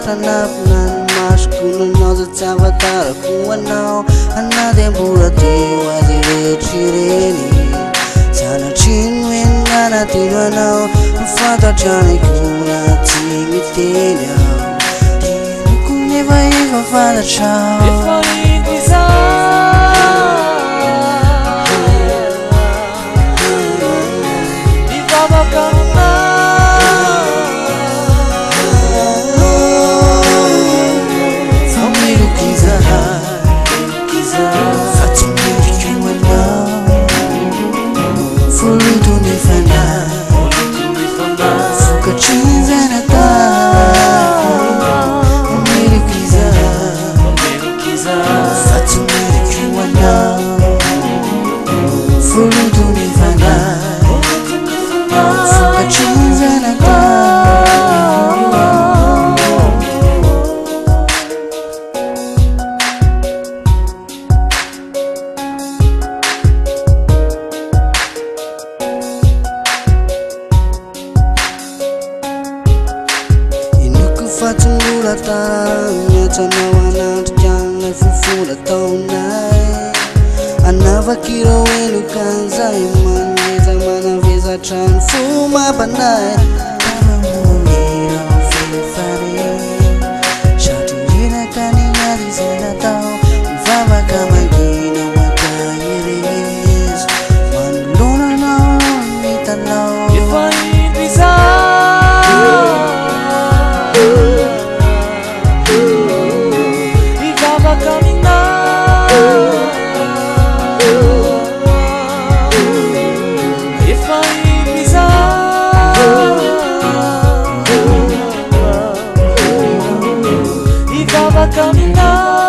sanap nan mas kuno no za chava tar kuano anade burati wazire chireni sana chinwen ngana tirano fata jani kuna timitenya kune vai va fala ciao if I desire di baba karuna family kiza fatimiri kuano fully to nifana fuka chizana ta family kiza fatimiri kuano fully to nifana fuka chizana ta Fatungura tanya tanawana tjana fufura taunai anava kiro elu kanza imani zamana visa tran fuma banai kama mumira fifare shatirina kani yari zena tau vava kama gina wakayiris manulona na mitanau if I desire if I desire e vava caminhar